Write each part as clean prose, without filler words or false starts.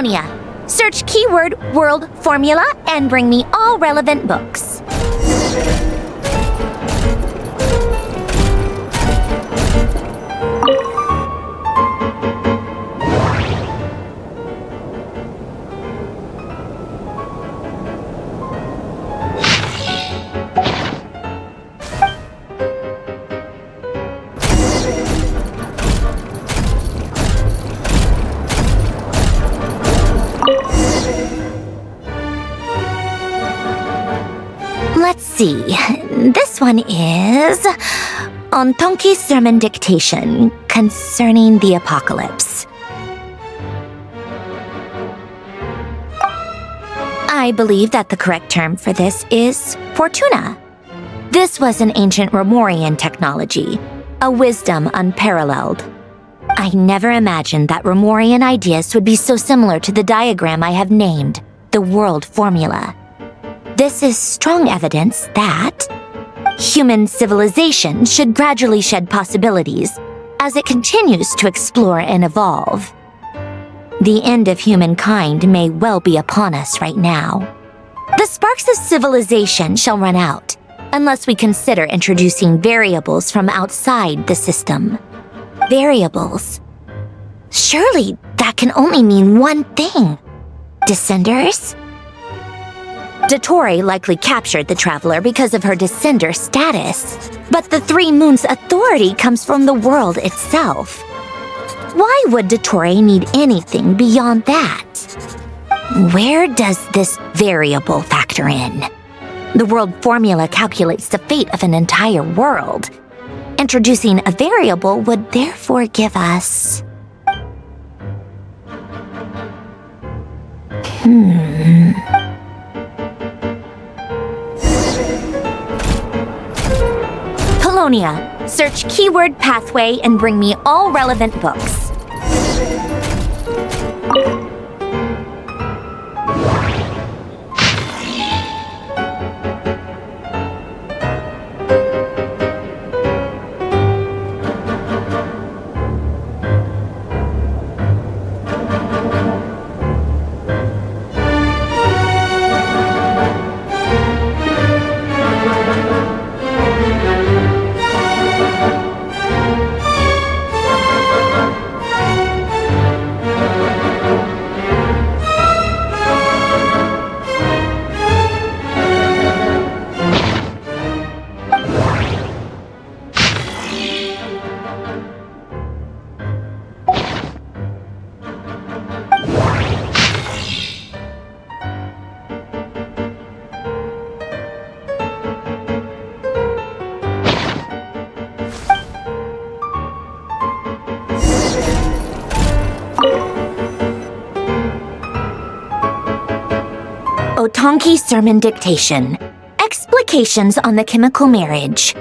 Polonia. Search keyword world formula and bring me all relevant books. Let's see. This one is on Tonki's sermon dictation concerning the apocalypse. I believe that the correct term for this is Fortuna. This was an ancient Romorian technology, a wisdom unparalleled. I never imagined that Romorian ideas would be so similar to the diagram I have named, the world formula. This is strong evidence that human civilization should gradually shed possibilities as it continues to explore and evolve. The end of humankind may well be upon us right now. The sparks of civilization shall run out unless we consider introducing variables from outside the system. Variables. Surely that can only mean one thing. Descenders? Dottore likely captured the traveler because of her descender status, but the Three Moons' authority comes from the world itself. Why would Dottore need anything beyond that? Where does this variable factor in? The world formula calculates the fate of an entire world. Introducing a variable would therefore give us... Polonia, search keyword pathway and bring me all relevant books. Otonki sermon dictation. Explications on the chemical marriage.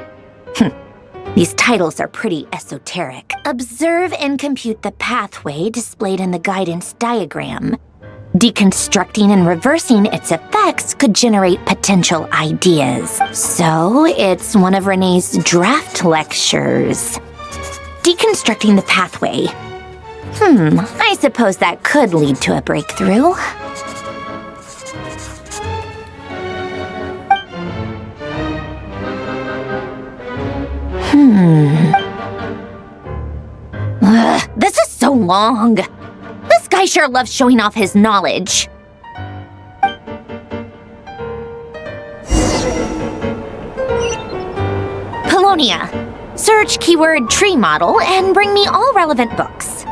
These titles are pretty esoteric. Observe and compute the pathway displayed in the guidance diagram. Deconstructing and reversing its effects could generate potential ideas. So it's one of Renee's draft lectures. Deconstructing the pathway. I suppose that could lead to a breakthrough. This is so long. This guy sure loves showing off his knowledge. Polonia, search keyword tree model and bring me all relevant books.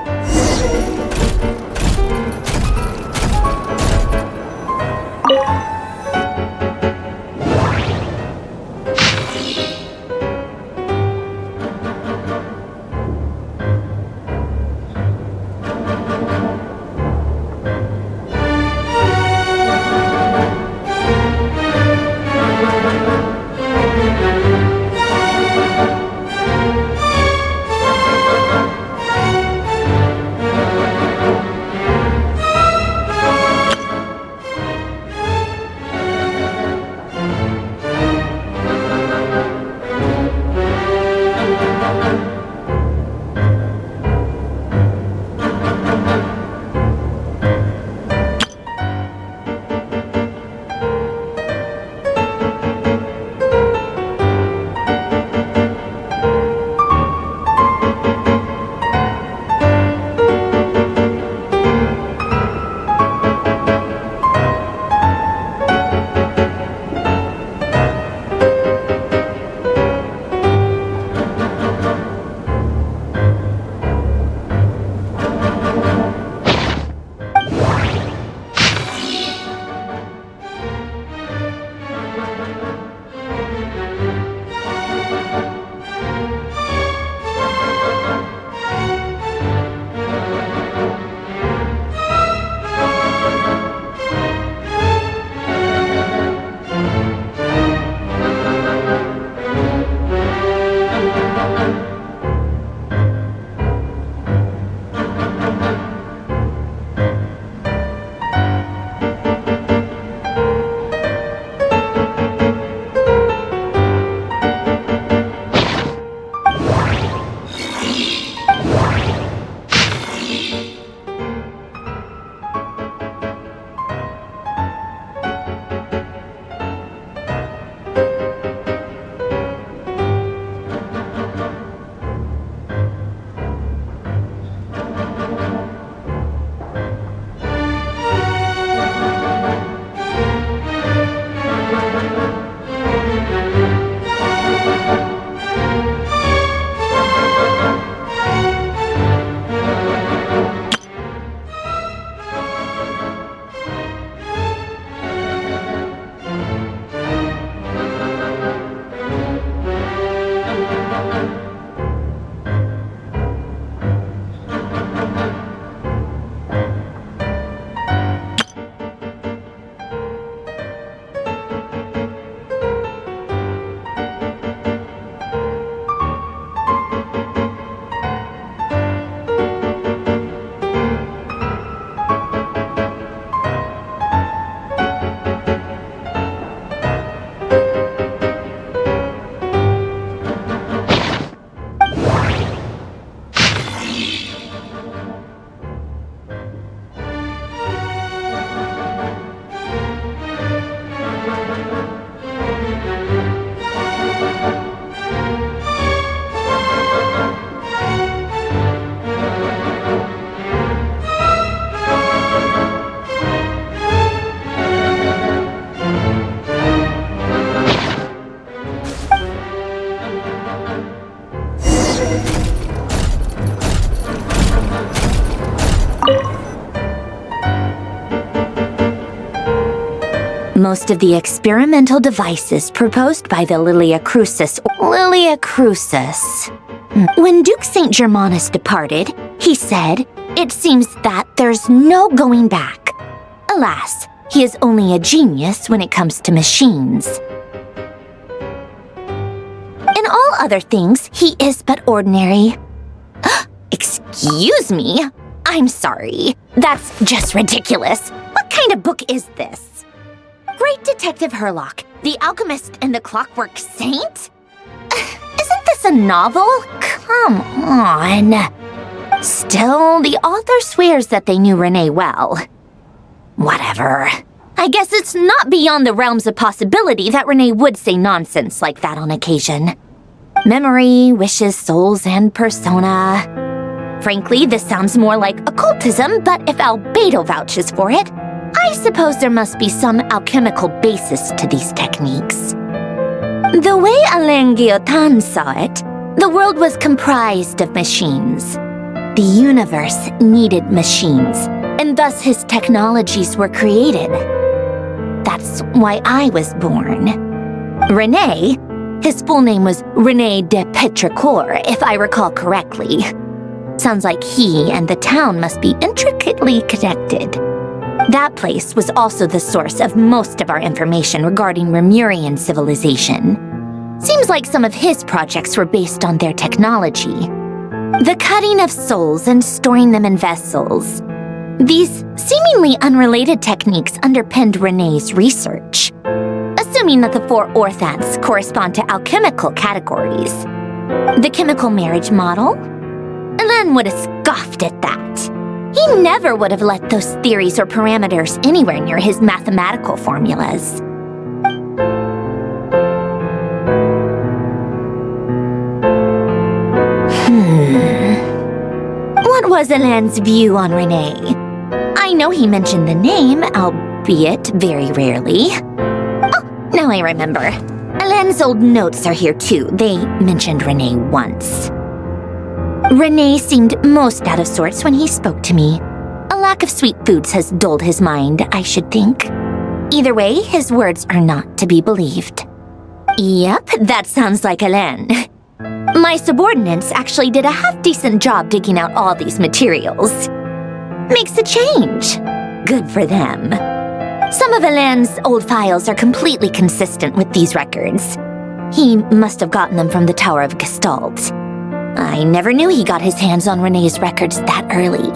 most of the experimental devices proposed by the Lilia Crucis. When Duke St. Germanus departed, he said, "It seems that there's no going back." Alas, he is only a genius when it comes to machines. In all other things, he is but ordinary. Excuse me? I'm sorry. That's just ridiculous. What kind of book is this? Great Detective Herlock, the Alchemist and the Clockwork Saint? Isn't this a novel? Come on. Still, the author swears that they knew Renee well. Whatever. I guess it's not beyond the realms of possibility that Renee would say nonsense like that on occasion. Memory, wishes, souls, and persona. Frankly, this sounds more like occultism, but if Albedo vouches for it, I suppose there must be some alchemical basis to these techniques. The way Alain Guillotin saw it, the world was comprised of machines. The universe needed machines, and thus his technologies were created. That's why I was born. René, his full name was René de Petrichor, if I recall correctly. Sounds like he and the town must be intricately connected. That place was also the source of most of our information regarding Remurian civilization. Seems like some of his projects were based on their technology. The cutting of souls and storing them in vessels. These seemingly unrelated techniques underpinned René's research. Assuming that the 4 orthants correspond to alchemical categories. The chemical marriage model? Alain would have scoffed at that. He never would have let those theories or parameters anywhere near his mathematical formulas. What was Alain's view on Renee? I know he mentioned the name, albeit very rarely. Oh, now I remember. Alain's old notes are here too. They mentioned Renee once. Renee seemed most out of sorts when he spoke to me. A lack of sweet foods has dulled his mind, I should think. Either way, his words are not to be believed. Yep, that sounds like Alain. My subordinates actually did a half-decent job digging out all these materials. Makes a change. Good for them. Some of Alain's old files are completely consistent with these records. He must have gotten them from the Tower of Gestalt. I never knew he got his hands on René's records that early.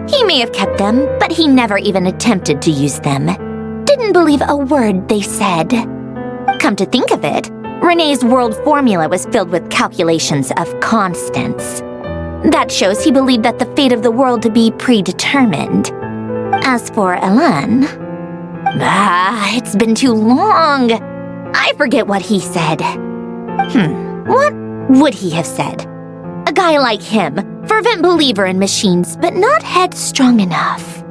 He may have kept them, but he never even attempted to use them. Didn't believe a word they said. Come to think of it, René's world formula was filled with calculations of constants. That shows he believed that the fate of the world to be predetermined. As for Alain... it's been too long. I forget what he said. What would he have said? A guy like him, fervent believer in machines, but not headstrong enough.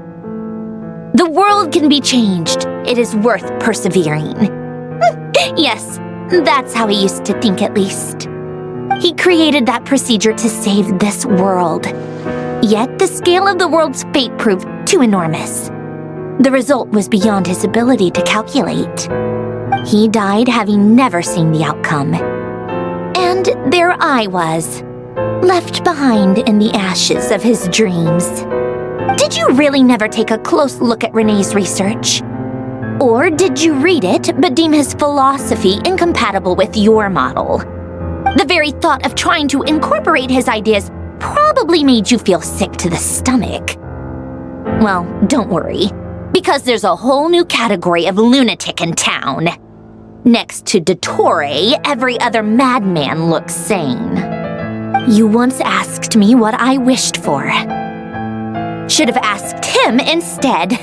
The world can be changed. It is worth persevering. Yes, that's how he used to think at least. He created that procedure to save this world. Yet the scale of the world's fate proved too enormous. The result was beyond his ability to calculate. He died having never seen the outcome. And there I was, left behind in the ashes of his dreams. Did you really never take a close look at René's research? Or did you read it but deem his philosophy incompatible with your model? The very thought of trying to incorporate his ideas probably made you feel sick to the stomach. Well, don't worry, because there's a whole new category of lunatic in town. Next to Dottore, every other madman looks sane. You once asked me what I wished for. Should have asked him instead.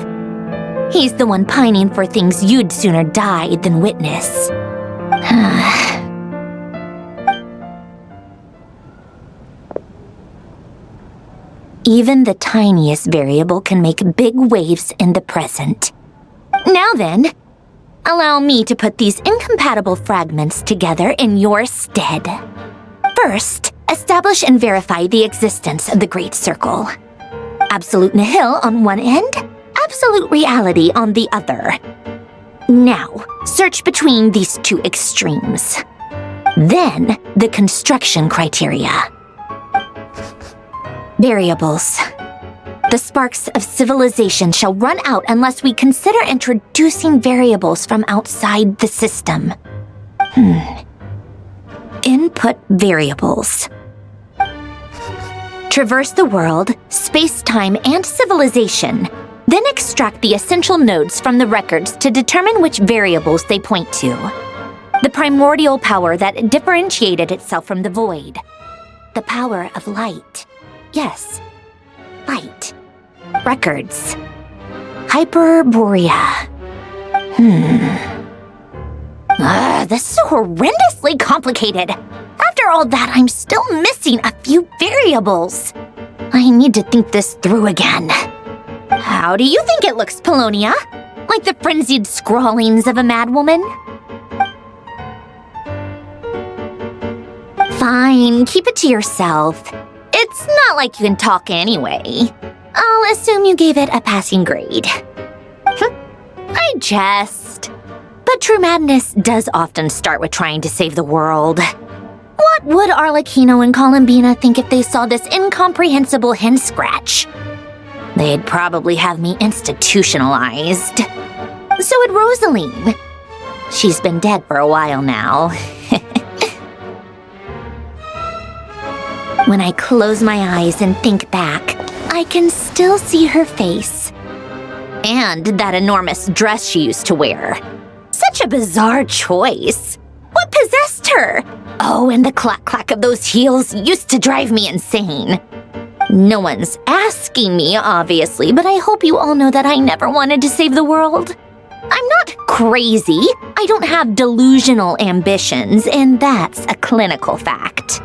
He's the one pining for things you'd sooner die than witness. Even the tiniest variable can make big waves in the present. Now then, allow me to put these incompatible fragments together in your stead. First, establish and verify the existence of the Great Circle. Absolute nihil on one end, absolute reality on the other. Now, search between these two extremes. Then, the construction criteria. Variables. The sparks of civilization shall run out unless we consider introducing variables from outside the system. Input variables. Traverse the world, space-time, and civilization, then extract the essential nodes from the records to determine which variables they point to. The primordial power that differentiated itself from the void. The power of light. Yes, light. Records. Hyperborea. This is so horrendously complicated. After all that, I'm still missing a few variables. I need to think this through again. How do you think it looks, Polonia? Like the frenzied scrawlings of a madwoman? Fine, keep it to yourself. It's not like you can talk anyway. I'll assume you gave it a passing grade. I jest. But true madness does often start with trying to save the world. What would Arlecchino and Columbina think if they saw this incomprehensible hen scratch? They'd probably have me institutionalized. So would Rosaline. She's been dead for a while now. When I close my eyes and think back, I can still see her face. And that enormous dress she used to wear. Such a bizarre choice. What possessed her? Oh, and the clack-clack of those heels used to drive me insane. No one's asking me, obviously, but I hope you all know that I never wanted to save the world. I'm not crazy. I don't have delusional ambitions, and that's a clinical fact.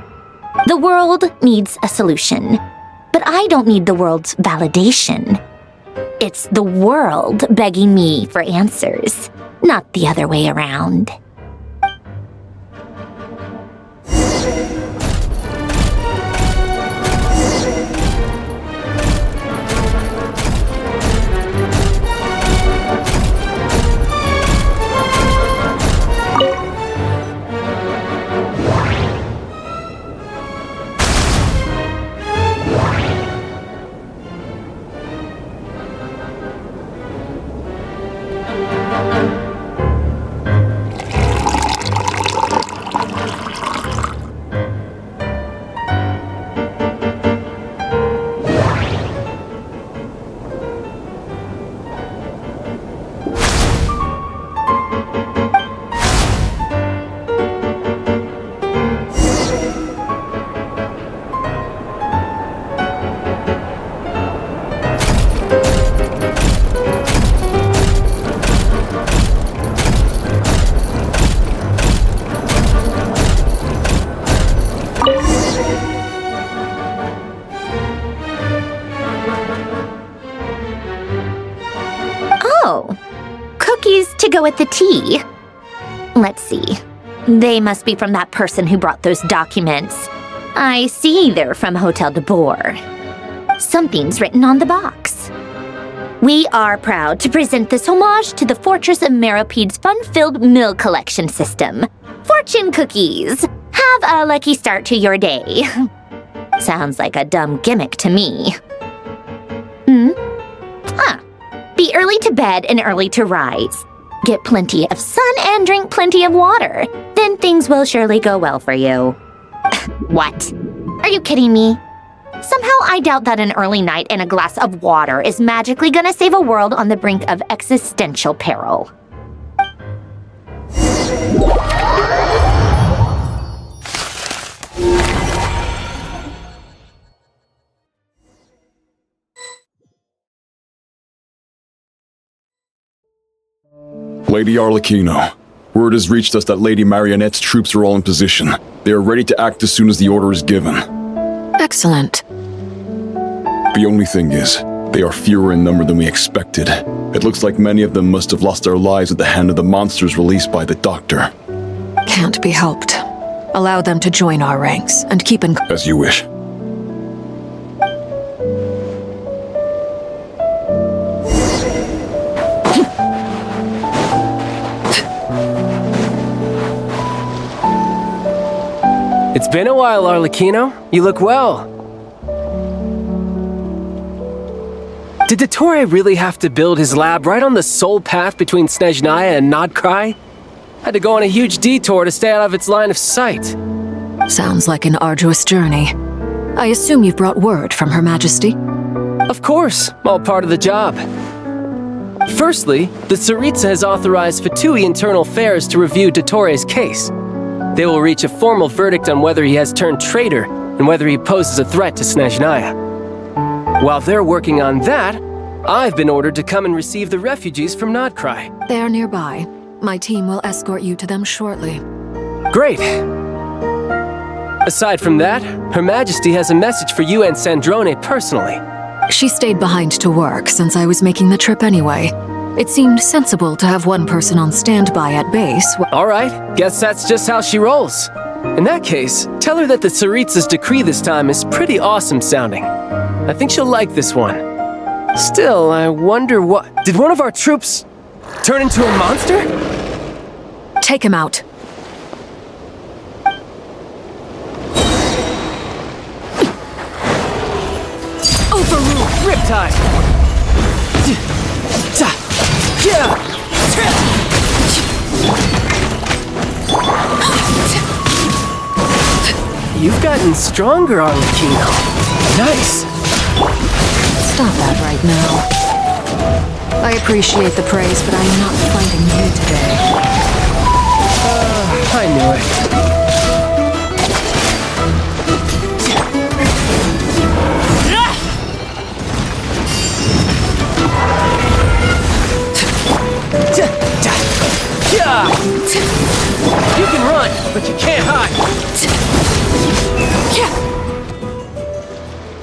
The world needs a solution, but I don't need the world's validation. It's the world begging me for answers, not the other way around. To go with the tea. Let's see. They must be from that person who brought those documents. I see they're from Hotel de Boer. Something's written on the box. We are proud to present this homage to the Fortress of Meropede's fun-filled mill collection system. Fortune cookies. Have a lucky start to your day. Sounds like a dumb gimmick to me. Be early to bed and early to rise. Get plenty of sun and drink plenty of water. Then things will surely go well for you. What? Are you kidding me? Somehow I doubt that an early night and a glass of water is magically gonna save a world on the brink of existential peril. Lady Arlecchino, word has reached us that Lady Marionette's troops are all in position. They are ready to act as soon as the order is given. Excellent. The only thing is, they are fewer in number than we expected. It looks like many of them must have lost their lives at the hand of the monsters released by the Doctor. Can't be helped. Allow them to join our ranks and keep in... As you wish. It's been a while, Arlecchino. You look well. Did Dottore really have to build his lab right on the sole path between Snezhnaya and Nodkrai? Had to go on a huge detour to stay out of its line of sight. Sounds like an arduous journey. I assume you've brought word from Her Majesty? Of course, all part of the job. Firstly, the Tsaritsa has authorized Fatui Internal Affairs to review Dottore's case. They will reach a formal verdict on whether he has turned traitor and whether he poses a threat to Snezhnaya. While they're working on that, I've been ordered to come and receive the refugees from Nodkrai. They are nearby. My team will escort you to them shortly. Great. Aside from that, Her Majesty has a message for you and Sandrone personally. She stayed behind to work since I was making the trip anyway. It seemed sensible to have one person on standby at base. All right, guess that's just how she rolls. In that case, tell her that the Tsaritsa's decree this time is pretty awesome sounding. I think she'll like this one. Still, I wonder what... Did one of our troops turn into a monster? Take him out. Overruled! Riptide! You've gotten stronger, Arlecchino. Nice! Stop that right now. I appreciate the praise, but I am not fighting you today. I knew it. You can run, but you can't hide.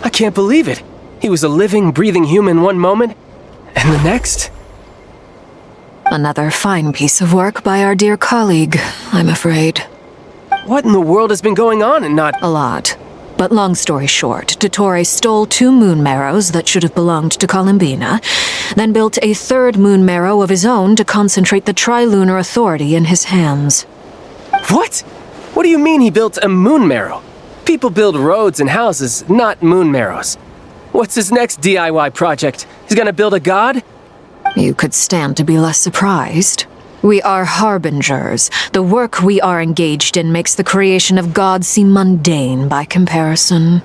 I can't believe it. He was a living, breathing human one moment, and the next... Another fine piece of work by our dear colleague, I'm afraid. What in the world has been going on and not... A lot. But long story short, Dottore stole 2 moon marrows that should have belonged to Columbina, then built a 3rd moon marrow of his own to concentrate the Trilunar Authority in his hands. What? What do you mean he built a moon marrow? People build roads and houses, not moon marrows. What's his next DIY project? He's gonna build a god? You could stand to be less surprised. We are harbingers. The work we are engaged in makes the creation of gods seem mundane by comparison.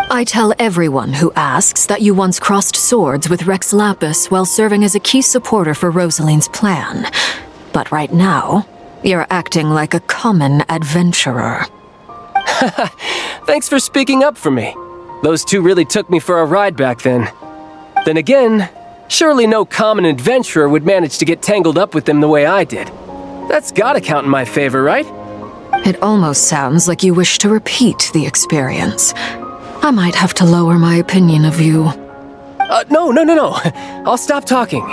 I tell everyone who asks that you once crossed swords with Rex Lapis while serving as a key supporter for Rosaline's plan. But right now, you're acting like a common adventurer. Thanks for speaking up for me. Those 2 really took me for a ride back then. Then again, surely no common adventurer would manage to get tangled up with them the way I did. That's gotta count in my favor, right? It almost sounds like you wish to repeat the experience. I might have to lower my opinion of you. No. I'll stop talking.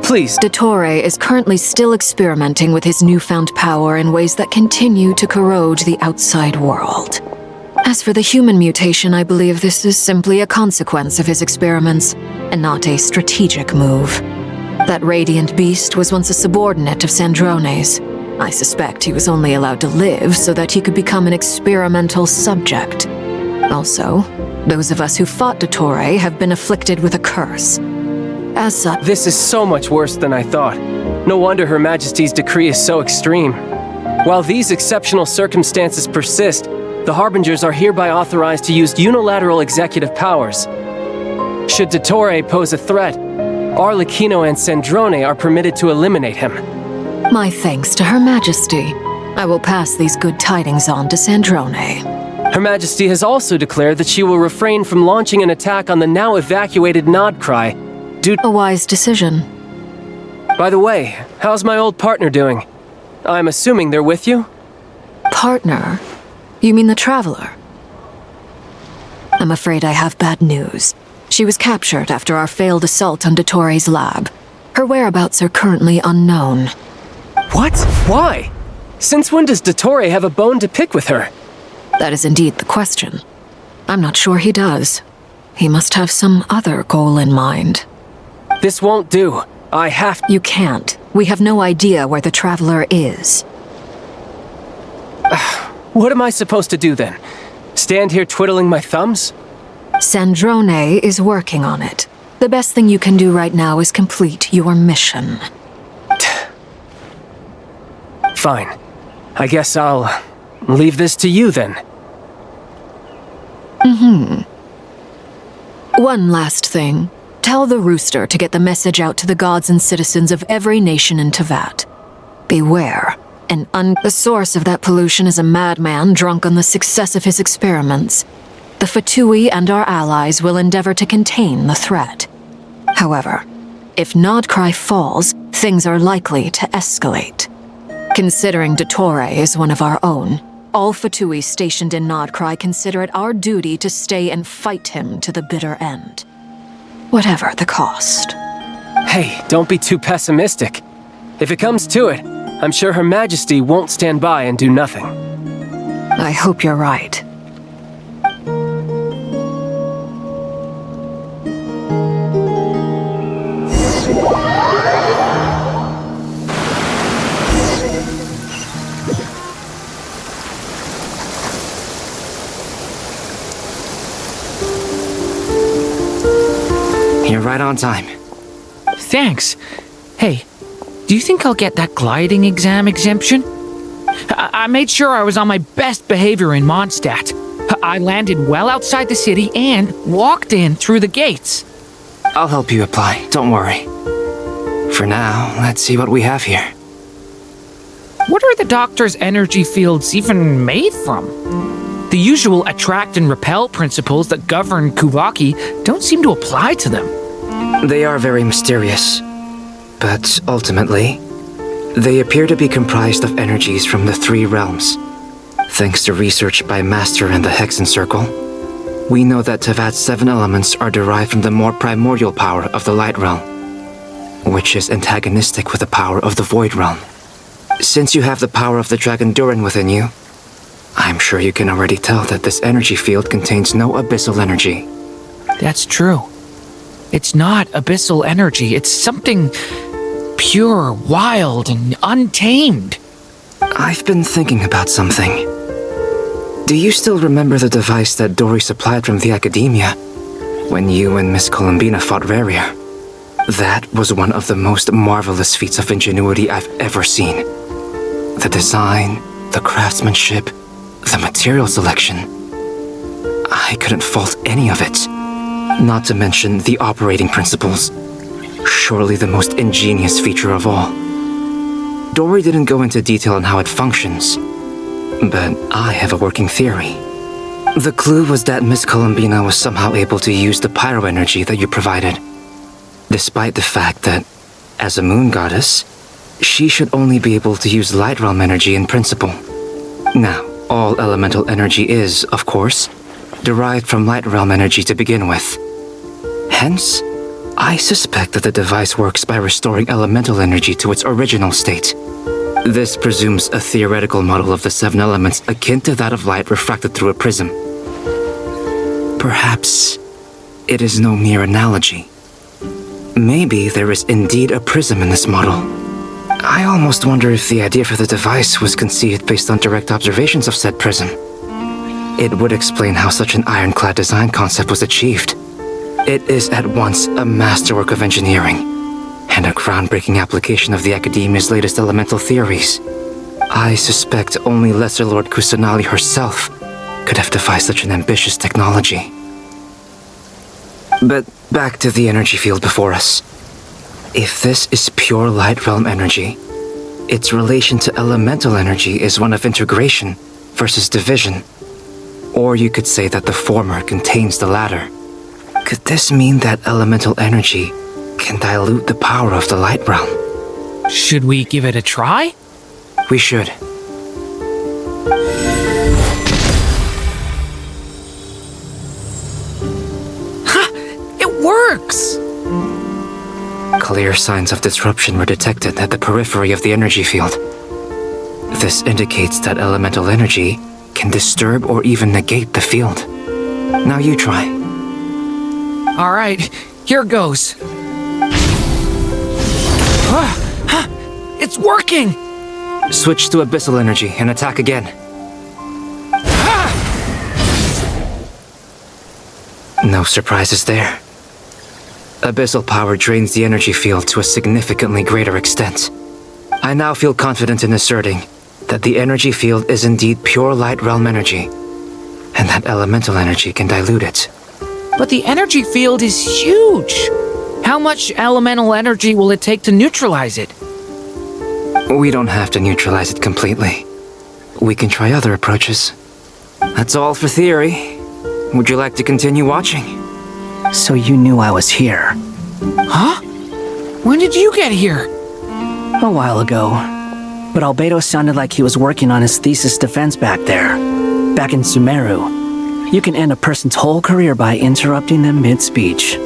Please. Dottore is currently still experimenting with his newfound power in ways that continue to corrode the outside world. As for the human mutation, I believe this is simply a consequence of his experiments, and not a strategic move. That radiant beast was once a subordinate of Sandrone's. I suspect he was only allowed to live so that he could become an experimental subject. Also, those of us who fought Dottore have been afflicted with a curse. As such... This is so much worse than I thought. No wonder Her Majesty's decree is so extreme. While these exceptional circumstances persist, the Harbingers are hereby authorized to use unilateral executive powers. Should Dottore pose a threat, Arlecchino and Sandrone are permitted to eliminate him. My thanks to Her Majesty. I will pass these good tidings on to Sandrone. Her Majesty has also declared that she will refrain from launching an attack on the now evacuated Nodkrai due to... A wise decision. By the way, how's my old partner doing? I'm assuming they're with you? Partner? You mean the Traveler? I'm afraid I have bad news. She was captured after our failed assault on Dottore's lab. Her whereabouts are currently unknown. What? Why? Since when does Dottore have a bone to pick with her? That is indeed the question. I'm not sure he does. He must have some other goal in mind. This won't do. I have to... You can't. We have no idea where the Traveler is. What am I supposed to do then? Stand here twiddling my thumbs? Sandrone is working on it. The best thing you can do right now is complete your mission. Fine. I guess I'll leave this to you then. One last thing. Tell the rooster to get the message out to the gods and citizens of every nation in Tevat. Beware. The source of that pollution is a madman drunk on the success of his experiments. The Fatui and our allies will endeavor to contain the threat. However, if Nodcry falls, things are likely to escalate. Considering Dottore is one of our own, all Fatui stationed in Nodcry consider it our duty to stay and fight him to the bitter end. Whatever the cost. Hey, don't be too pessimistic. If it comes to it, I'm sure Her Majesty won't stand by and do nothing. I hope you're right. You're right on time. Thanks. Hey, do you think I'll get that gliding exam exemption? I made sure I was on my best behavior in Mondstadt. I landed well outside the city and walked in through the gates. I'll help you apply, don't worry. For now, let's see what we have here. What are the doctor's energy fields even made from? The usual attract and repel principles that govern Kuvaki don't seem to apply to them. They are very mysterious, but ultimately, they appear to be comprised of energies from the three realms. Thanks to research by Master and the Hexen Circle, we know that Tevat's 7 elements are derived from the more primordial power of the Light Realm, which is antagonistic with the power of the Void Realm. Since you have the power of the Dragon Durin within you, I'm sure you can already tell that this energy field contains no abyssal energy. That's true. It's not abyssal energy. It's something pure, wild, and untamed. I've been thinking about something. Do you still remember the device that Dory supplied from the Academia when you and Miss Columbina fought Raria? That was one of the most marvelous feats of ingenuity I've ever seen. The design, the craftsmanship, the material selection. I couldn't fault any of it. Not to mention the operating principles. Surely the most ingenious feature of all. Dory didn't go into detail on how it functions, but I have a working theory. The clue was that Miss Columbina was somehow able to use the pyro energy that you provided, despite the fact that, as a moon goddess, she should only be able to use light realm energy in principle. Now, all elemental energy is, of course, derived from light realm energy to begin with. Hence, I suspect that the device works by restoring elemental energy to its original state. This presumes a theoretical model of the 7 elements akin to that of light refracted through a prism. Perhaps it is no mere analogy. Maybe there is indeed a prism in this model. I almost wonder if the idea for the device was conceived based on direct observations of said prism. It would explain how such an ironclad design concept was achieved. It is at once a masterwork of engineering and a groundbreaking application of the Academia's latest elemental theories. I suspect only Lesser Lord Kusanali herself could have devised such an ambitious technology. But back to the energy field before us. If this is pure light realm energy, its relation to elemental energy is one of integration versus division. Or you could say that the former contains the latter. Could this mean that elemental energy can dilute the power of the light realm? Should we give it a try? We should. It works! Clear signs of disruption were detected at the periphery of the energy field. This indicates that elemental energy can disturb or even negate the field. Now you try. All right, here goes. It's working! Switch to abyssal energy and attack again. No surprises there. Abyssal power drains the energy field to a significantly greater extent. I now feel confident in asserting that the energy field is indeed pure light realm energy, and that elemental energy can dilute it. But the energy field is huge. How much elemental energy will it take to neutralize it? We don't have to neutralize it completely. We can try other approaches. That's all for theory. Would you like to continue watching? So you knew I was here. Huh? When did you get here? A while ago. But Albedo sounded like he was working on his thesis defense back there. Back in Sumeru. You can end a person's whole career by interrupting them mid-speech.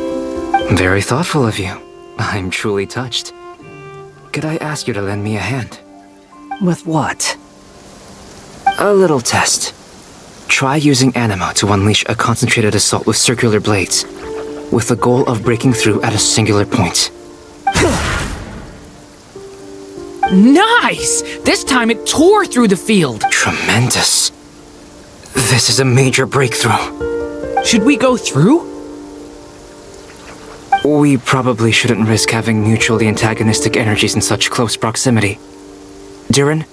Very thoughtful of you. I'm truly touched. Could I ask you to lend me a hand? With what? A little test. Try using Animo to unleash a concentrated assault with circular blades, with the goal of breaking through at a singular point. Nice! This time it tore through the field. Tremendous. This is a major breakthrough. Should we go through? We probably shouldn't risk having mutually antagonistic energies in such close proximity. Durin,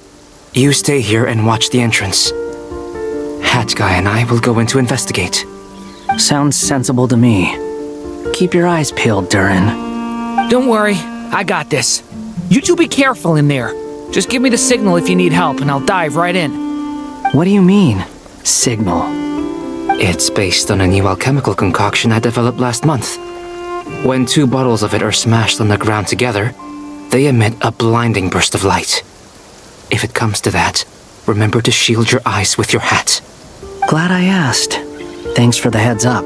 you stay here and watch the entrance. Hat Guy and I will go in to investigate. Sounds sensible to me. Keep your eyes peeled, Durin. Don't worry, I got this. You two be careful in there. Just give me the signal if you need help and I'll dive right in. What do you mean, signal? It's based on a new alchemical concoction I developed last month. When 2 bottles of it are smashed on the ground together, they emit a blinding burst of light. If it comes to that, remember to shield your eyes with your hat. Glad I asked. Thanks for the heads up.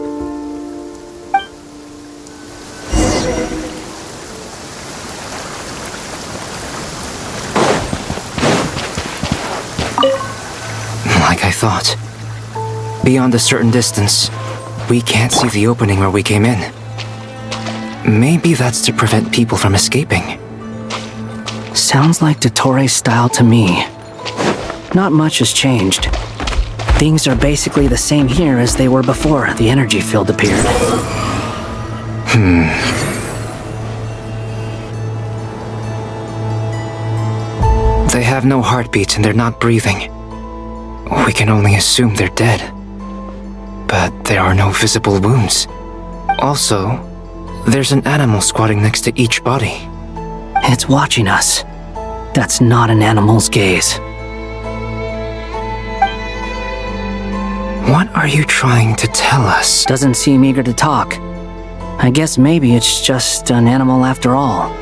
Like I thought. Beyond a certain distance, we can't see the opening where we came in. Maybe that's to prevent people from escaping. Sounds like Dottore style to me. Not much has changed. Things are basically the same here as they were before the energy field appeared. They have no heartbeat and they're not breathing. We can only assume they're dead. But there are no visible wounds. Also, there's an animal squatting next to each body. It's watching us. That's not an animal's gaze. What are you trying to tell us? Doesn't seem eager to talk. I guess maybe it's just an animal after all.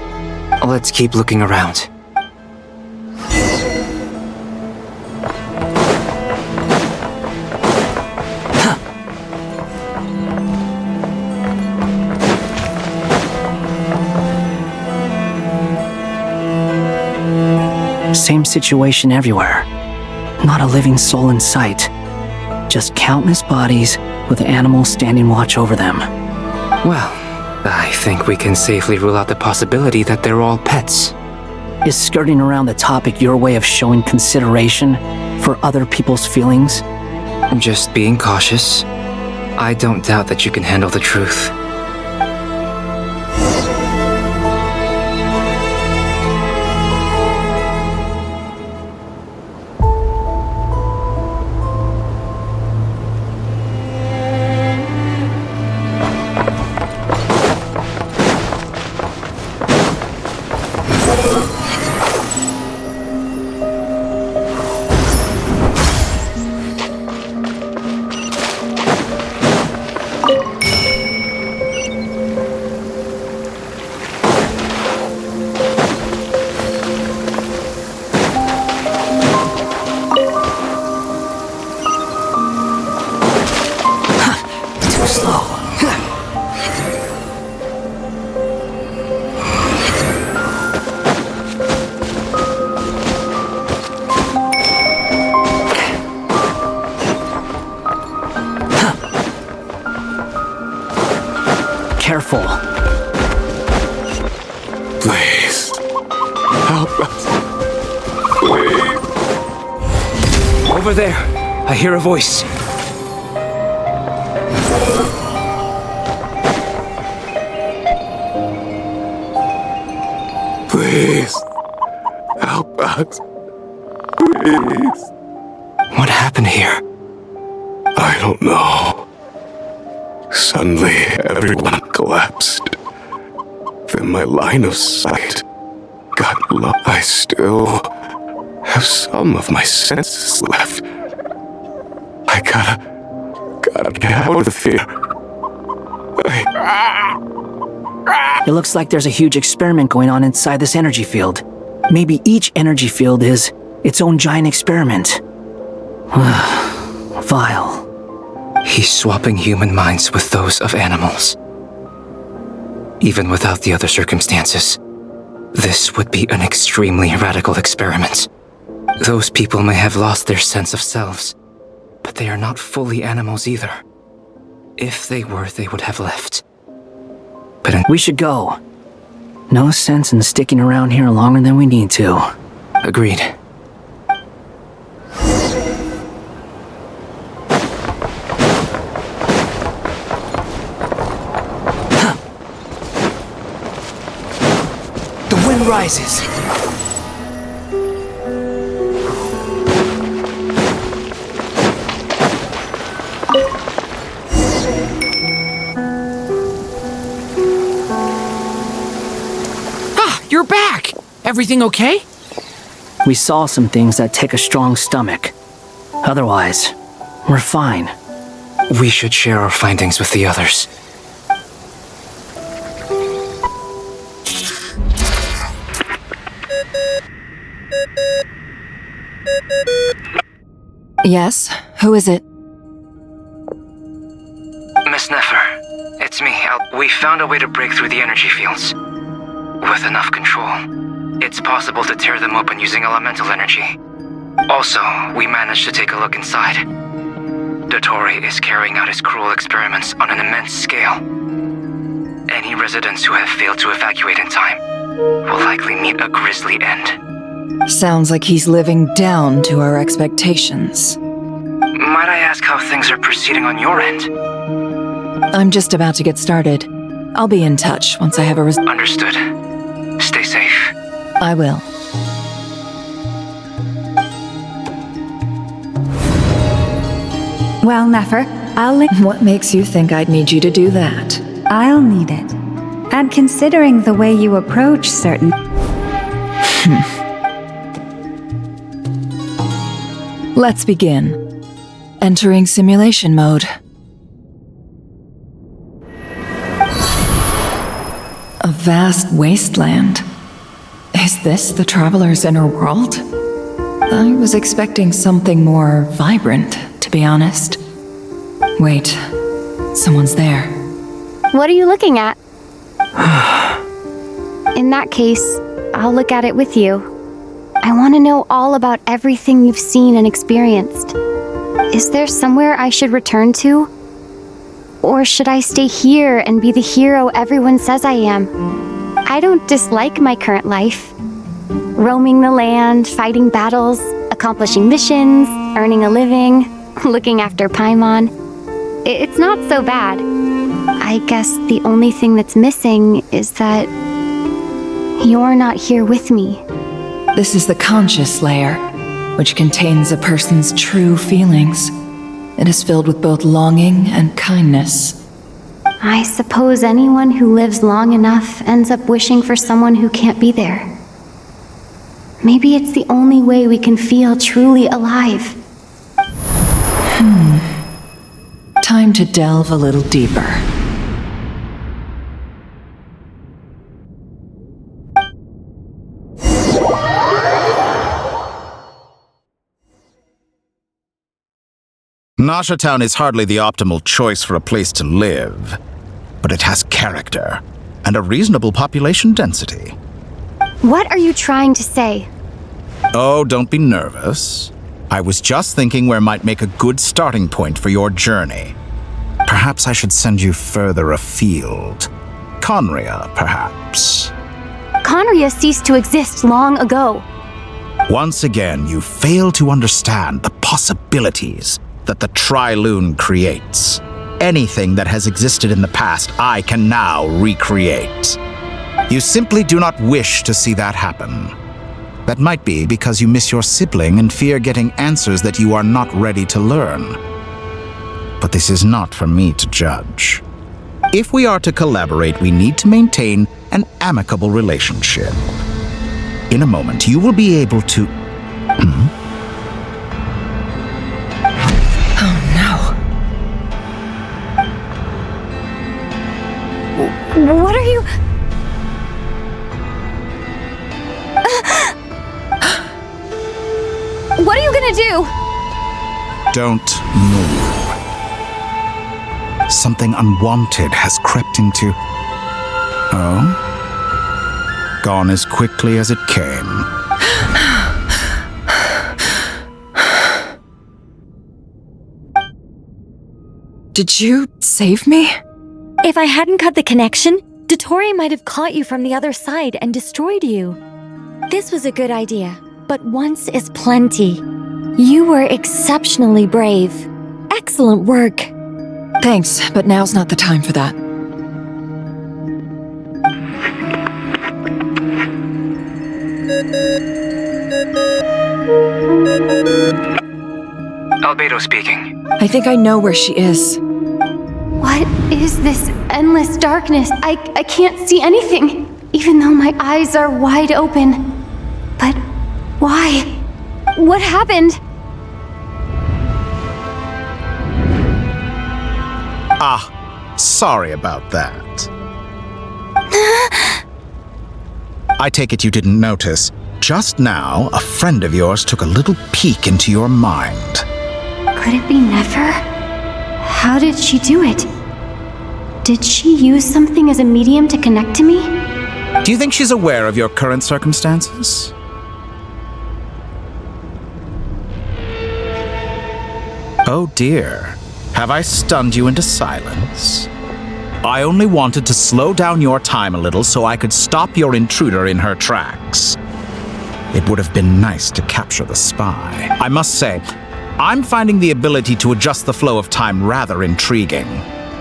Let's keep looking around. Same situation everywhere. Not a living soul in sight. Just countless bodies with animals standing watch over them. Well, I think we can safely rule out the possibility that they're all pets. Is skirting around the topic your way of showing consideration for other people's feelings? Just being cautious. I don't doubt that you can handle the truth. Careful. Please. Help us. Please. Over there, I hear a voice. Please. Help us. Please. What happened here? I don't know. Suddenly, everyone collapsed. Then my line of sight got low. I still have some of my senses left. I gotta get out of here. It looks like there's a huge experiment going on inside this energy field. Maybe each energy field is its own giant experiment. Vile. He's swapping human minds with those of animals. Even without the other circumstances, this would be an extremely radical experiment. Those people may have lost their sense of selves, but they are not fully animals either. If they were, they would have left. We should go. No sense in sticking around here longer than we need to. Agreed. The wind rises. You're back! Everything okay? We saw some things that take a strong stomach. Otherwise, we're fine. We should share our findings with the others. Yes? Who is it? Miss Nefer, it's me. We found a way to break through the energy fields. With enough control, it's possible to tear them open using elemental energy. Also, we managed to take a look inside. Dottore is carrying out his cruel experiments on an immense scale. Any residents who have failed to evacuate in time will likely meet a grisly end. Sounds like he's living down to our expectations. Might I ask how things are proceeding on your end? I'm just about to get started. I'll be in touch once I have a Understood. Stay safe. I will. Well, Nefer, What makes you think I'd need you to do that? I'll need it. And considering the way you approach certain... Let's begin. Entering simulation mode. A vast wasteland. Is this the traveler's inner world? I was expecting something more vibrant, to be honest. Wait, someone's there. What are you looking at? In that case, I'll look at it with you. I want to know all about everything you've seen and experienced. Is there somewhere I should return to? Or should I stay here and be the hero everyone says I am? I don't dislike my current life. Roaming the land, fighting battles, accomplishing missions, earning a living, looking after Paimon. It's not so bad. I guess the only thing that's missing is that you're not here with me. This is the conscious layer, which contains a person's true feelings. It is filled with both longing and kindness. I suppose anyone who lives long enough ends up wishing for someone who can't be there. Maybe it's the only way we can feel truly alive. Time to delve a little deeper. Nasha Town is hardly the optimal choice for a place to live, but it has character and a reasonable population density. What are you trying to say? Oh, don't be nervous. I was just thinking where might make a good starting point for your journey. Perhaps I should send you further afield. Conria, perhaps. Conria ceased to exist long ago. Once again, you fail to understand the possibilities that the Trilune creates. Anything that has existed in the past, I can now recreate. You simply do not wish to see that happen. That might be because you miss your sibling and fear getting answers that you are not ready to learn. But this is not for me to judge. If we are to collaborate, we need to maintain an amicable relationship. In a moment, you will be able to... Oh no. What are you... What are you gonna do? Don't move. Something unwanted has crept into... Oh? Gone as quickly as it came. Did you save me? If I hadn't cut the connection, Dottore might have caught you from the other side and destroyed you. This was a good idea, but once is plenty. You were exceptionally brave. Excellent work. Thanks, but now's not the time for that. Albedo speaking. I think I know where she is. What is this endless darkness? I can't see anything, even though my eyes are wide open. But why? What happened? Sorry about that. I take it you didn't notice. Just now, a friend of yours took a little peek into your mind. Could it be Nefer? How did she do it? Did she use something as a medium to connect to me? Do you think she's aware of your current circumstances? Oh dear. Have I stunned you into silence? I only wanted to slow down your time a little so I could stop your intruder in her tracks. It would have been nice to capture the spy. I must say, I'm finding the ability to adjust the flow of time rather intriguing.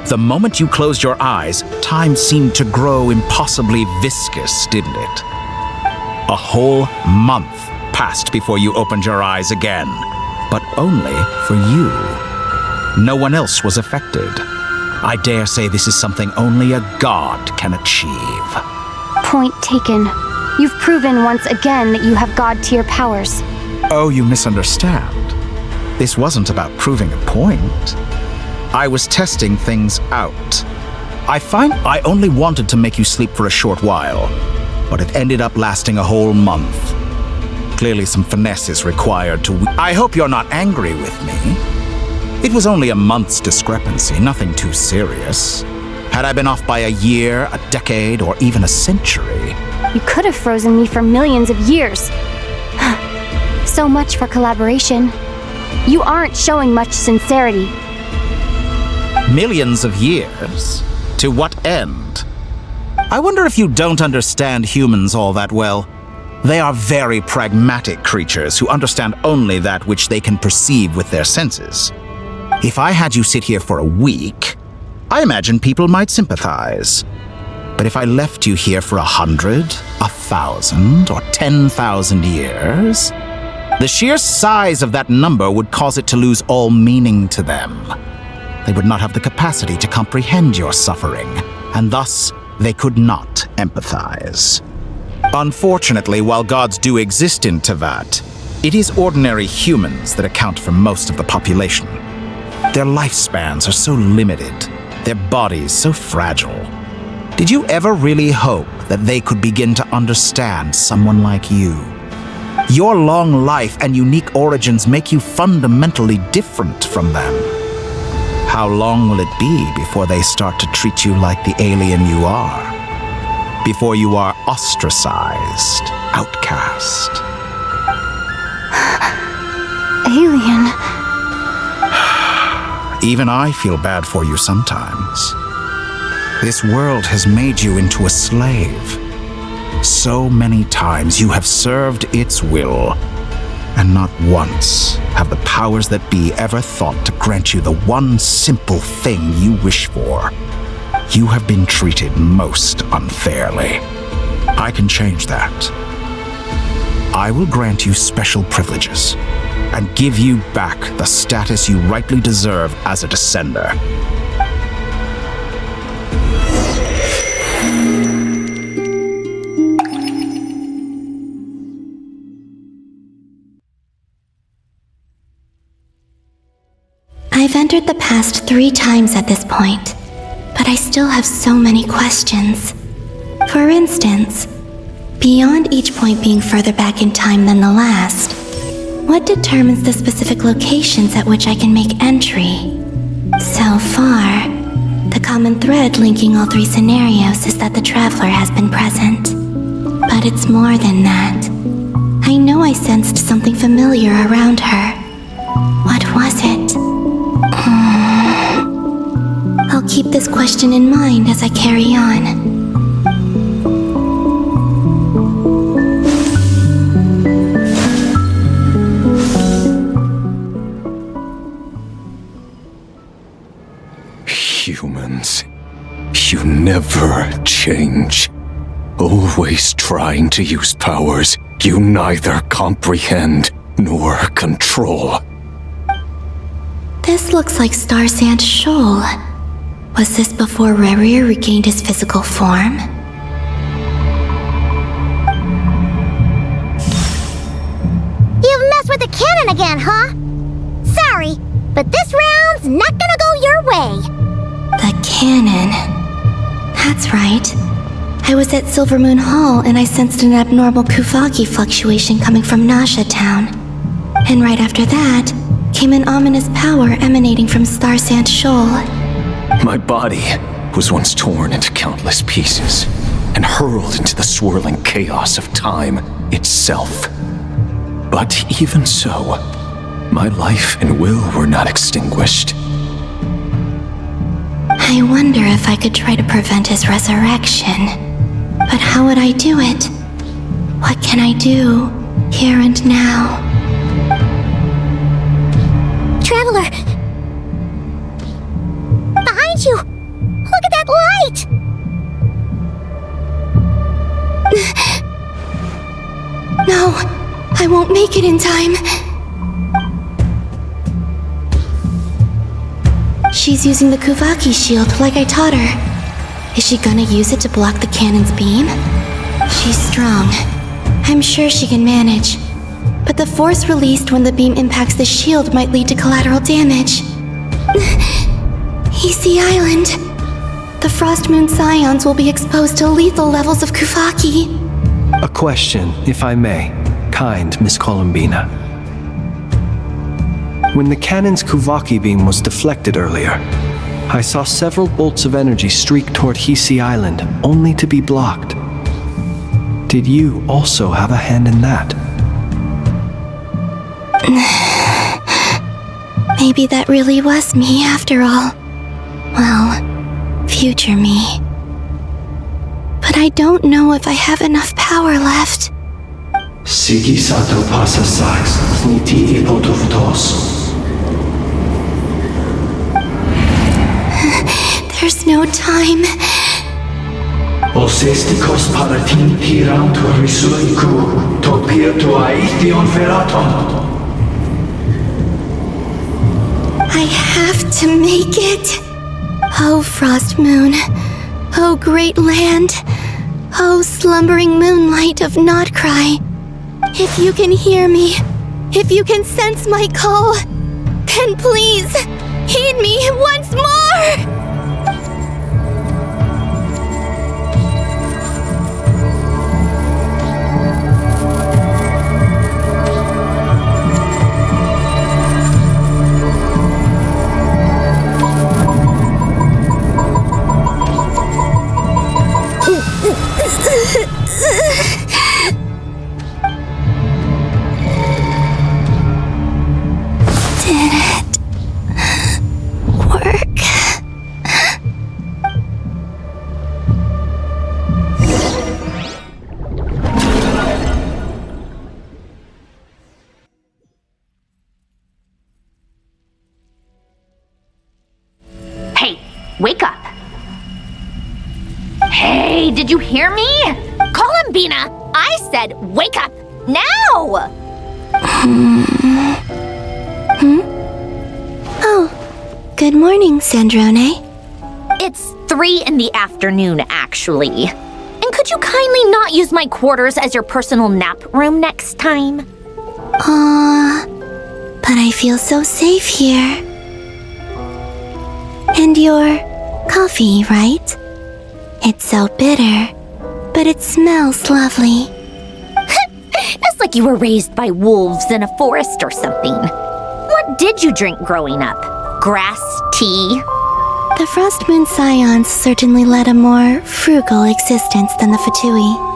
The moment you closed your eyes, time seemed to grow impossibly viscous, didn't it? A whole month passed before you opened your eyes again, but only for you. No one else was affected. I dare say this is something only a god can achieve. Point taken. You've proven once again that you have god-tier powers. Oh, you misunderstand. This wasn't about proving a point. I was testing things out. I find I only wanted to make you sleep for a short while, but it ended up lasting a whole month. Clearly some finesse is required to... I hope you're not angry with me. It was only a month's discrepancy, nothing too serious. Had I been off by a year, a decade, or even a century... You could have frozen me for millions of years. So much for collaboration. You aren't showing much sincerity. Millions of years? To what end? I wonder if you don't understand humans all that well. They are very pragmatic creatures who understand only that which they can perceive with their senses. If I had you sit here for a week, I imagine people might sympathize. But if I left you here for 100, 1,000, or 10,000 years, the sheer size of that number would cause it to lose all meaning to them. They would not have the capacity to comprehend your suffering, and thus they could not empathize. Unfortunately, while gods do exist in Tevat, it is ordinary humans that account for most of the population. Their lifespans are so limited, their bodies so fragile. Did you ever really hope that they could begin to understand someone like you? Your long life and unique origins make you fundamentally different from them. How long will it be before they start to treat you like the alien you are? Before you are ostracized, outcast? Alien. Even I feel bad for you sometimes. This world has made you into a slave. So many times you have served its will, and not once have the powers that be ever thought to grant you the one simple thing you wish for. You have been treated most unfairly. I can change that. I will grant you special privileges and give you back the status you rightly deserve as a descender. I've entered the past 3 times at this point, but I still have so many questions. For instance, beyond each point being further back in time than the last, what determines the specific locations at which I can make entry? So far, the common thread linking all 3 scenarios is that the traveler has been present. But it's more than that. I know I sensed something familiar around her. What was it? I'll keep this question in mind as I carry on. Humans, you never change. Always trying to use powers you neither comprehend nor control. This looks like Star Sand Shoal. Was this before Rerir regained his physical form? You've messed with the cannon again, huh? Sorry, but this round's not gonna go your way. The cannon. That's right. I was at Silvermoon Hall and I sensed an abnormal Kuvaki fluctuation coming from Nasha Town. And right after that, came an ominous power emanating from Star Sand Shoal. My body was once torn into countless pieces and hurled into the swirling chaos of time itself. But even so, my life and will were not extinguished. I wonder if I could try to prevent his resurrection. But how would I do it? What can I do, here and now? Traveler! Behind you! Look at that light! No, I won't make it in time. She's using the Kuvaki shield like I taught her. Is she gonna use it to block the cannon's beam? She's strong. I'm sure she can manage. But the force released when the beam impacts the shield might lead to collateral damage. EC Island. The Frost Moon Scions will be exposed to lethal levels of Kuvaki. A question, if I may, kind Miss Columbina. When the cannon's Kuvaki beam was deflected earlier, I saw several bolts of energy streak toward Hisi Island, only to be blocked. Did you also have a hand in that? Maybe that really was me after all. Well, future me. But I don't know if I have enough power left. Sigi sato pasa sax, sniti ipotuvtos. There's no time. Osestikos paratin tiram to risuiku, topia to aithion feraton. I have to make it. Oh, Frost Moon. Oh, great land. Oh, slumbering moonlight of Notcry. If you can hear me, if you can sense my call, then please, heed me once more! Wake up. Hey, did you hear me? Call him Columbina! I said wake up! Now! Oh, good morning, Sandrone. It's 3 in the afternoon, actually. And could you kindly not use my quarters as your personal nap room next time? But I feel so safe here. And your coffee, right? It's so bitter, but it smells lovely. It's like you were raised by wolves in a forest or something. What did you drink growing up? Grass tea? The Frost Moon Scions certainly led a more frugal existence than the Fatui.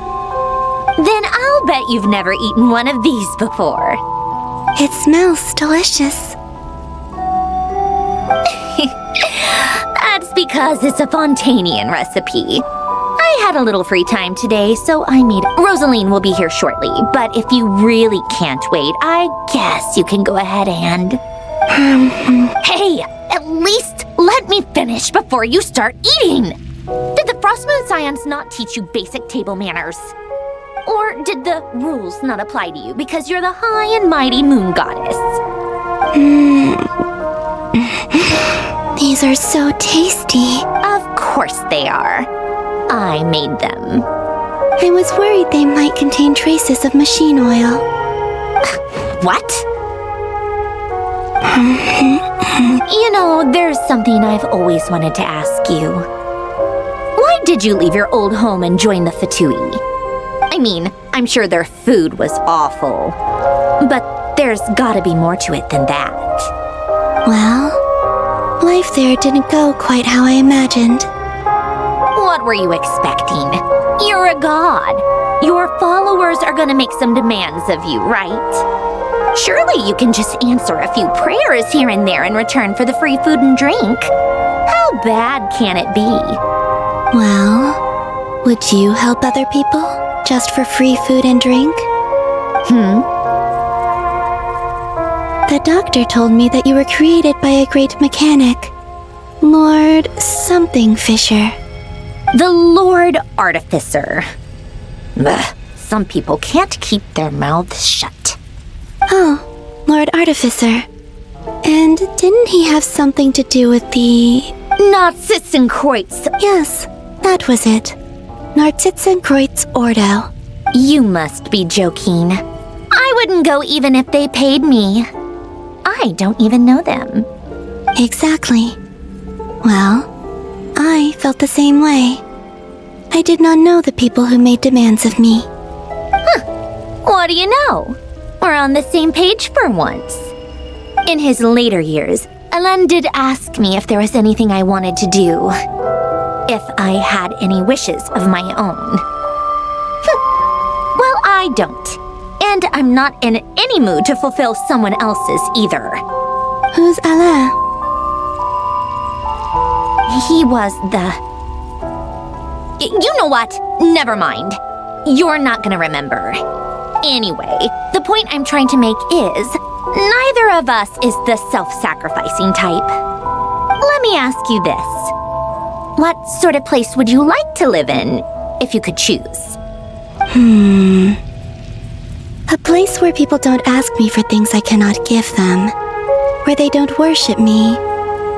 Then I'll bet you've never eaten one of these before. It smells delicious. That's because it's a Fontanian recipe. I had a little free time today, so I made it. Rosaline will be here shortly, but if you really can't wait, I guess you can go ahead and... Hey, at least let me finish before you start eating! Did the Frost Moon Scions not teach you basic table manners? Or did the rules not apply to you because you're the high and mighty moon goddess? These are so tasty. Of course they are. I made them. I was worried they might contain traces of machine oil. What? You know, there's something I've always wanted to ask you. Why did you leave your old home and join the Fatui? I mean, I'm sure their food was awful. But there's gotta be more to it than that. Well, life there didn't go quite how I imagined. What were you expecting? You're a god. Your followers are gonna make some demands of you, right? Surely you can just answer a few prayers here and there in return for the free food and drink. How bad can it be? Well, would you help other people just for free food and drink? The doctor told me that you were created by a great mechanic, Lord something Fisher. The Lord Artificer. Ugh, some people can't keep their mouths shut. Oh, Lord Artificer. And didn't he have something to do with the... Narzitzenkreuz. Yes, that was it. Narzitzenkreuz Ordo. You must be joking. I wouldn't go even if they paid me. I don't even know them. Exactly. Well, I felt the same way. I did not know the people who made demands of me. What do you know? We're on the same page for once. In his later years, Alan did ask me if there was anything I wanted to do. If I had any wishes of my own. Well, I don't. And I'm not in any mood to fulfill someone else's either. Who's Alain? He was the... You know what? Never mind. You're not gonna remember. Anyway, the point I'm trying to make is, neither of us is the self-sacrificing type. Let me ask you this. What sort of place would you like to live in, if you could choose? A place where people don't ask me for things I cannot give them. Where they don't worship me,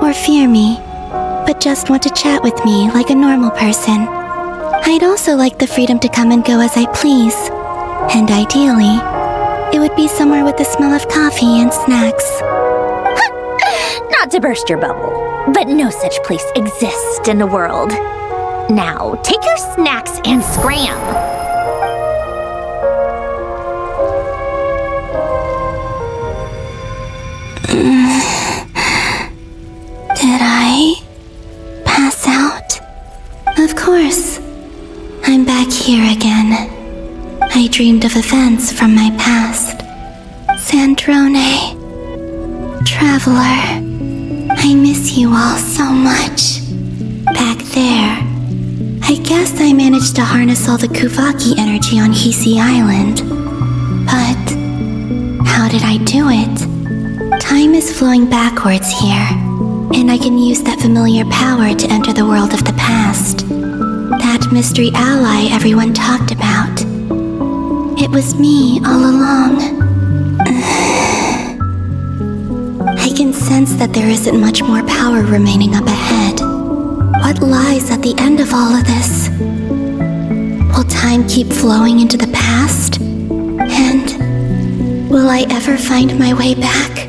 or fear me, but just want to chat with me like a normal person. I'd also like the freedom to come and go as I please. And ideally, it would be somewhere with the smell of coffee and snacks. Not to burst your bubble, but no such place exists in the world. Now, take your snacks and scram. Did I pass out? Of course. I'm back here again. I dreamed of events from my past. Sandrone. Traveler. I miss you all so much. Back there. I guess I managed to harness all the Kuvaki energy on Hisi Island. But how did I do it? Time is flowing backwards here, and I can use that familiar power to enter the world of the past. That mystery ally everyone talked about. It was me all along. I can sense that there isn't much more power remaining up ahead. What lies at the end of all of this? Will time keep flowing into the past? And will I ever find my way back?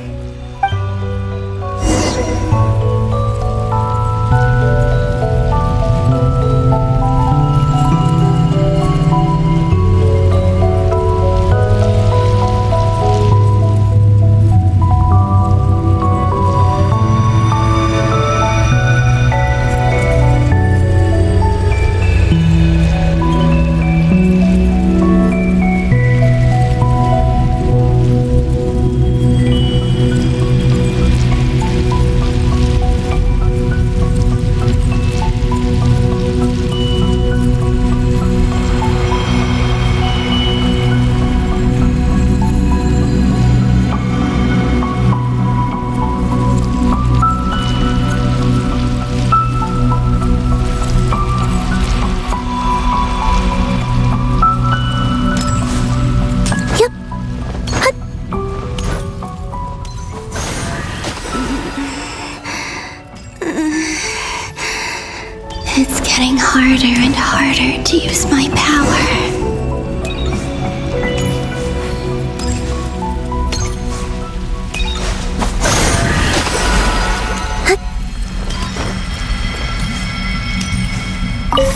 It's getting harder and harder to use my power.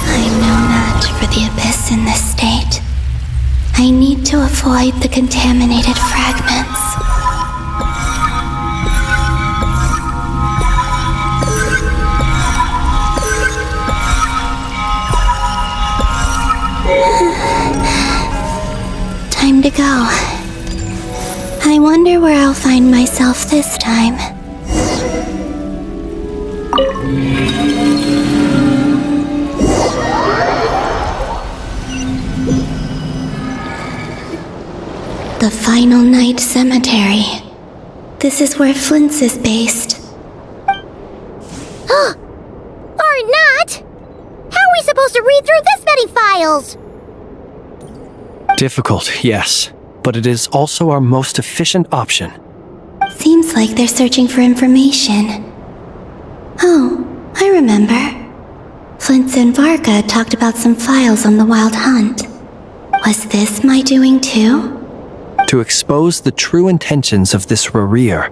I'm no match for the abyss in this state. I need to avoid the contaminated fragments. Time to go. I wonder where I'll find myself this time. The Final Night Cemetery. This is where Flint's is based. Or not! How are we supposed to read through this many files? Difficult, yes, but it is also our most efficient option. Seems like they're searching for information. Oh, I remember. Flint and Varka talked about some files on the Wild Hunt. Was this my doing too? To expose the true intentions of this Rereer,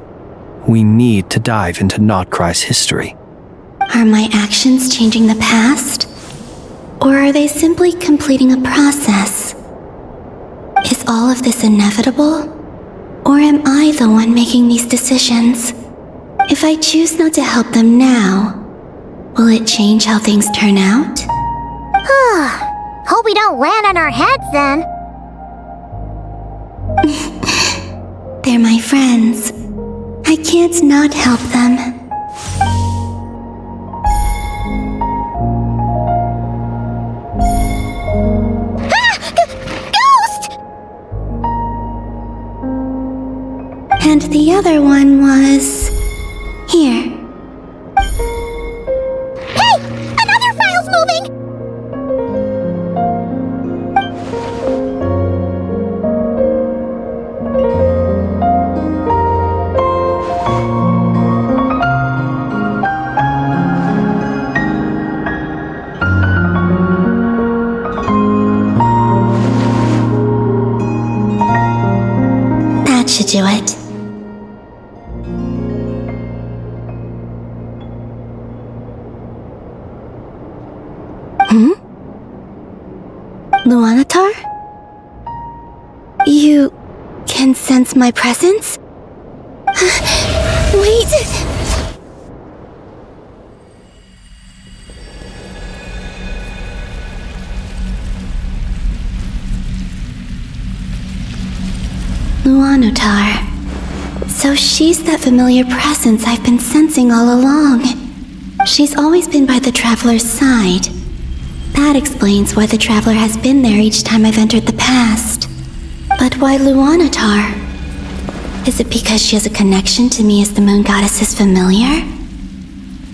we need to dive into Notcry's history. Are my actions changing the past? Or are they simply completing a process? Is all of this inevitable? Or am I the one making these decisions? If I choose not to help them now, will it change how things turn out? Hope we don't land on our heads then. They're my friends. I can't not help them. And the other one was... here. Hey! Another file's moving! That should do it. Luanatar? You can sense my presence? Wait! Luanatar. So she's that familiar presence I've been sensing all along. She's always been by the Traveler's side. That explains why the Traveler has been there each time I've entered the past. But why Luanatar? Is it because she has a connection to me as the Moon Goddess's familiar?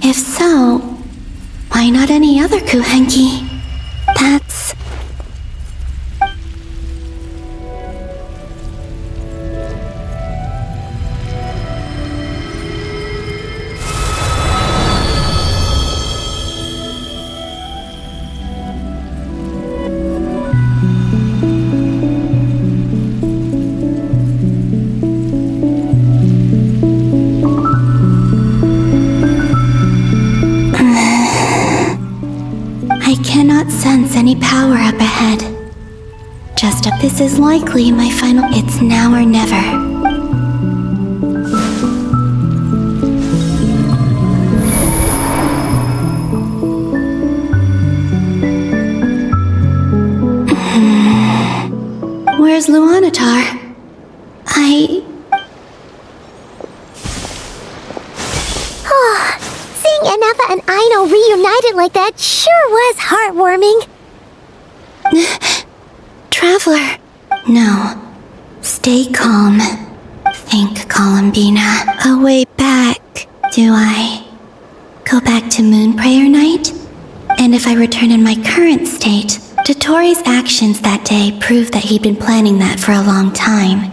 If so, why not any other Kuhenki? That's... any power up ahead. Just up, this is likely my final. It's now or never. Where's Luanatar? Seeing Enefa and Aino reunited like that sure was heartwarming. Traveler. No. Stay calm. Think, Columbina. A way back, do I? Go back to Moon Prayer Night? And if I return in my current state, Dottoro's actions that day proved that he'd been planning that for a long time.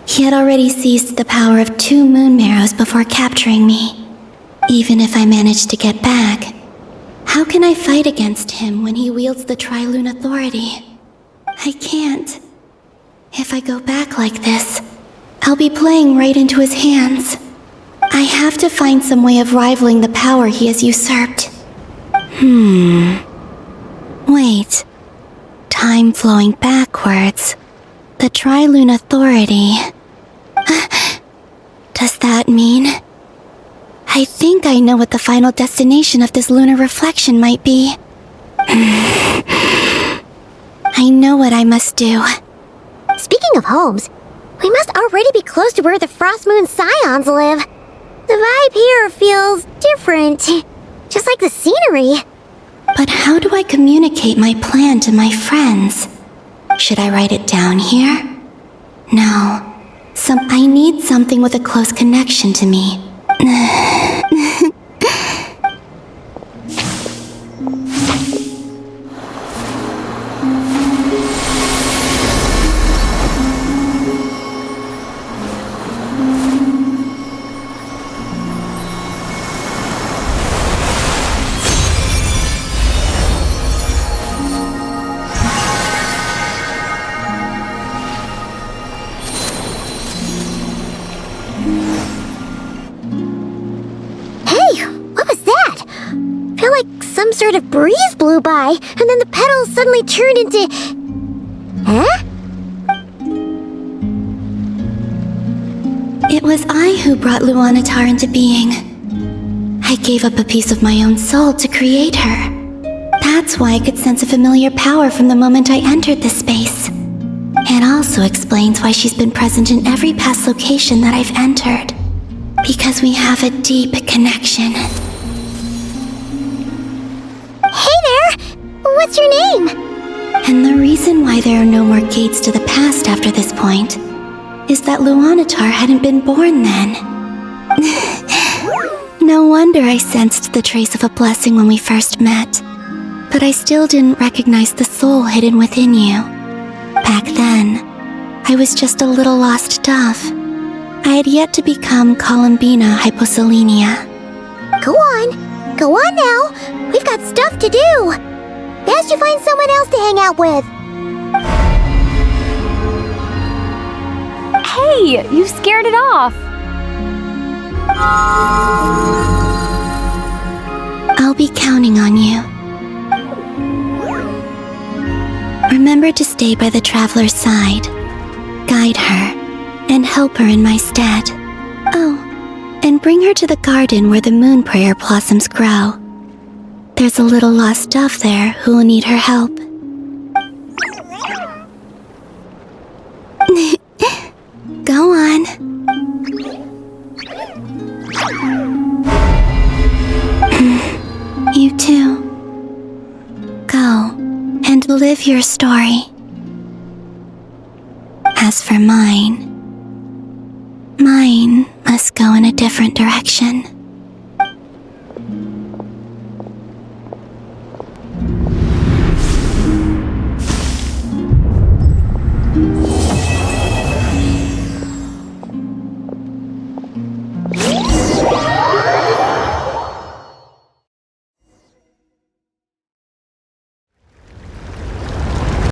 He had already seized the power of 2 moon marrows before capturing me. Even if I managed to get back, how can I fight against him when he wields the Tri-Lune Authority? I can't. If I go back like this, I'll be playing right into his hands. I have to find some way of rivaling the power he has usurped. Wait. Time flowing backwards. The Tri-Lune Authority. Does that mean? I think I know what the final destination of this lunar reflection might be. I know what I must do. Speaking of homes, we must already be close to where the Frost Moon Scions live. The vibe here feels different, just like the scenery. But how do I communicate my plan to my friends? Should I write it down here? No. I need something with a close connection to me. Some sort of breeze blew by, and then the petals suddenly turned into... Huh? It was I who brought Luanatar into being. I gave up a piece of my own soul to create her. That's why I could sense a familiar power from the moment I entered this space. It also explains why she's been present in every past location that I've entered. Because we have a deep connection. Hey there! What's your name? And the reason why there are no more gates to the past after this point is that Luanatar hadn't been born then. No wonder I sensed the trace of a blessing when we first met. But I still didn't recognize the soul hidden within you. Back then, I was just a little lost dove. I had yet to become Columbina Hyposelenia. Go on now. We've got stuff to do. Best you find someone else to hang out with. Hey, you scared it off. I'll be counting on you. Remember to stay by the traveler's side, guide her, and help her in my stead. Oh, and bring her to the garden where the moon prayer blossoms grow. There's a little lost dove there who will need her help. Go on. You too. Go and live your story. As for mine must go in a different direction.